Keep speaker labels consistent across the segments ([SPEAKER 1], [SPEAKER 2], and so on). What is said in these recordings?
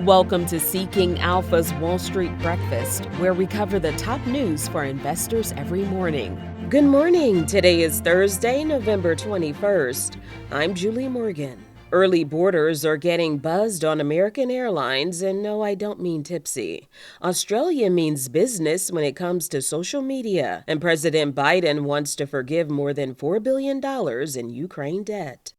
[SPEAKER 1] Welcome to Seeking Alpha's Wall Street Breakfast, where we cover the top news for investors every morning. Good morning. Today is Thursday, November 21st. I'm Julie Morgan. Early boarders are getting buzzed on American Airlines, and no, I don't mean tipsy. Australia means business when it comes to social media, and President Biden wants to forgive more than $4 billion in Ukraine debt.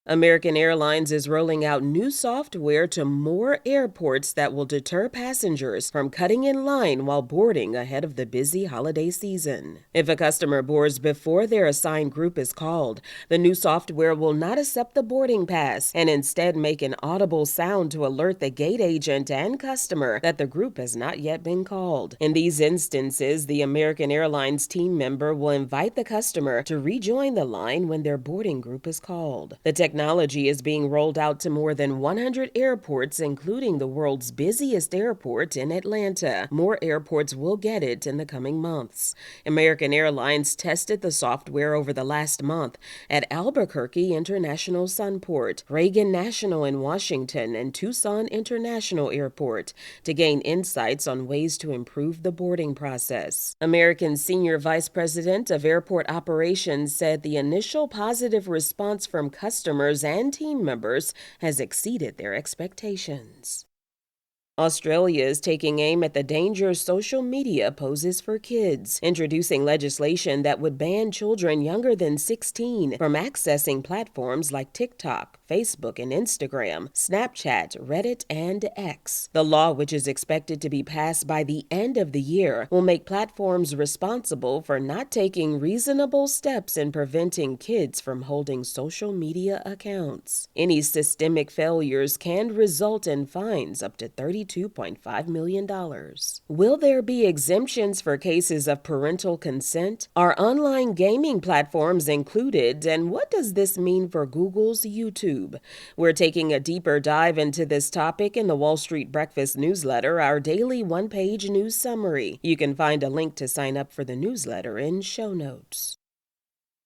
[SPEAKER 1] American Airlines is rolling out new software to more airports that will deter passengers from cutting in line while boarding ahead of the busy holiday season. If a customer boards before their assigned group is called, the new software will not accept the boarding pass and instead make an audible sound to alert the gate agent and customer that the group has not yet been called. In these instances, the American Airlines team member will invite the customer to rejoin the line when their boarding group is called. The technology is being rolled out to more than 100 airports, including the world's busiest airport in Atlanta. More airports will get it in the coming months. American Airlines tested the software over the last month at Albuquerque International Sunport, Reagan National in Washington, and Tucson International Airport to gain insights on ways to improve the boarding process. American Senior Vice President of Airport Operations said the initial positive response from customers and team members has exceeded their expectations. Australia is taking aim at the danger social media poses for kids, introducing legislation that would ban children younger than 16 from accessing platforms like TikTok, Facebook, and Instagram, Snapchat, Reddit, and X. The law, which is expected to be passed by the end of the year, will make platforms responsible for not taking reasonable steps in preventing kids from holding social media accounts. Any systemic failures can result in fines up to $32.5 million. Will there be exemptions for cases of parental consent? Are online gaming platforms included? And what does this mean for Google's YouTube? We're taking a deeper dive into this topic in the Wall Street Breakfast newsletter, our daily one-page news summary. You can find a link to sign up for the newsletter in show notes.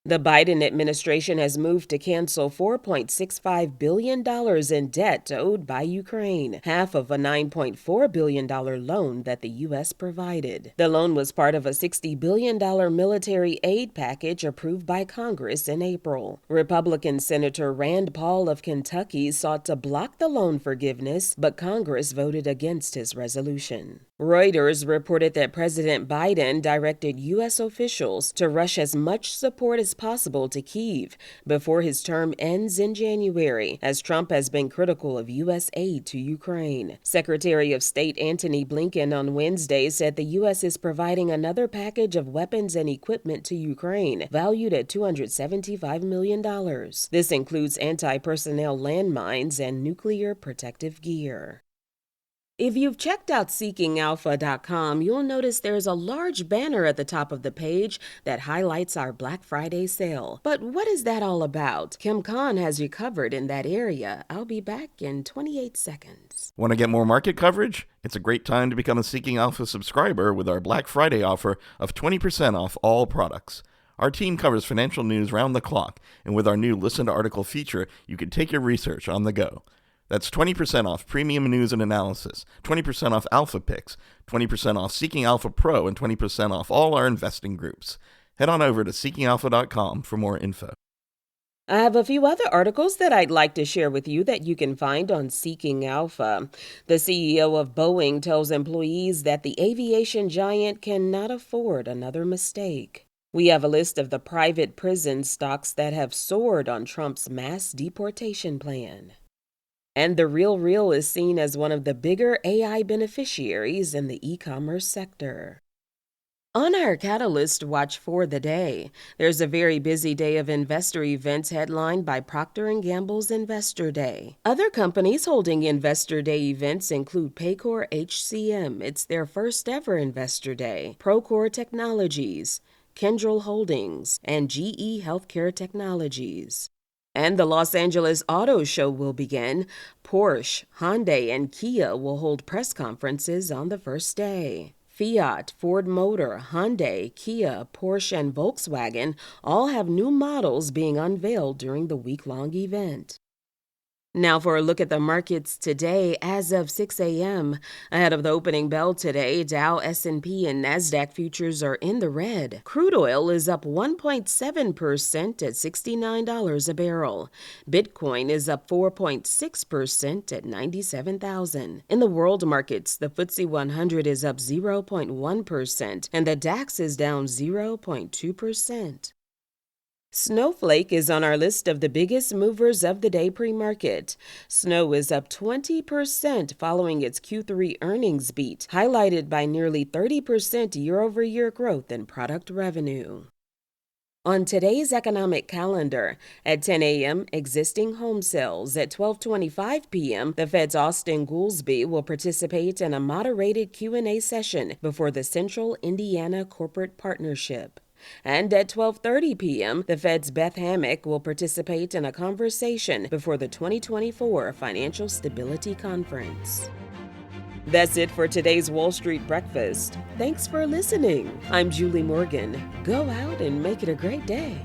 [SPEAKER 1] The Biden administration has moved to cancel $4.65 billion in debt owed by Ukraine, half of a $9.4 billion loan that the U.S. provided. The loan was part of a $60 billion military aid package approved by Congress in April. Republican Senator Rand Paul of Kentucky sought to block the loan forgiveness, but Congress voted against his resolution. Reuters reported that President Biden directed U.S. officials to rush as much support as possible to Kyiv before his term ends in January, as Trump has been critical of U.S. aid to Ukraine. Secretary of State Antony Blinken on Wednesday said the U.S. is providing another package of weapons and equipment to Ukraine, valued at $275 million. This includes anti-personnel landmines and nuclear protective gear. If you've checked out SeekingAlpha.com, you'll notice there's a large banner at the top of the page that highlights our Black Friday sale. But what is that all about? Kim Khan has you covered in that area. I'll be back in 28 seconds.
[SPEAKER 2] Want to get more market coverage? It's a great time to become a Seeking Alpha subscriber with our Black Friday offer of 20% off all products. Our team covers financial news round the clock, and with our new Listen to Article feature, you can take your research on the go. That's 20% off premium news and analysis, 20% off Alpha Picks, 20% off Seeking Alpha Pro, and 20% off all our investing groups. Head on over to SeekingAlpha.com for more info.
[SPEAKER 1] I have a few other articles that I'd like to share with you that you can find on Seeking Alpha. The CEO of Boeing tells employees that the aviation giant cannot afford another mistake. We have a list of the private prison stocks that have soared on Trump's mass deportation plan. And The RealReal is seen as one of the bigger AI beneficiaries in the e-commerce sector. On our Catalyst Watch for the day, there's a very busy day of investor events headlined by Procter & Gamble's Investor Day. Other companies holding Investor Day events include Paycor HCM, it's their first ever Investor Day, Procore Technologies, Kyndryl Holdings, and GE Healthcare Technologies. And the Los Angeles Auto Show will begin. Porsche, Hyundai, and Kia will hold press conferences on the first day. Fiat, Ford Motor, Hyundai, Kia, Porsche, and Volkswagen all have new models being unveiled during the week-long event. Now for a look at the markets today as of 6 a.m. Ahead of the opening bell today, Dow, S&P, and Nasdaq futures are in the red. Crude oil is up 1.7% at $69 a barrel. Bitcoin is up 4.6% at $97,000. In the world markets, the FTSE 100 is up 0.1% and the DAX is down 0.2%. Snowflake is on our list of the biggest movers of the day pre-market. Snow is up 20% following its Q3 earnings beat, highlighted by nearly 30% year-over-year growth in product revenue. On today's economic calendar, at 10 a.m., existing home sales. At 12:25 p.m., the Fed's Austin Goolsbee will participate in a moderated Q&A session before the Central Indiana Corporate Partnership. And at 12:30 p.m., the Fed's Beth Hammack will participate in a conversation before the 2024 Financial Stability Conference. That's it for today's Wall Street Breakfast. Thanks for listening. I'm Julie Morgan. Go out and make it a great day.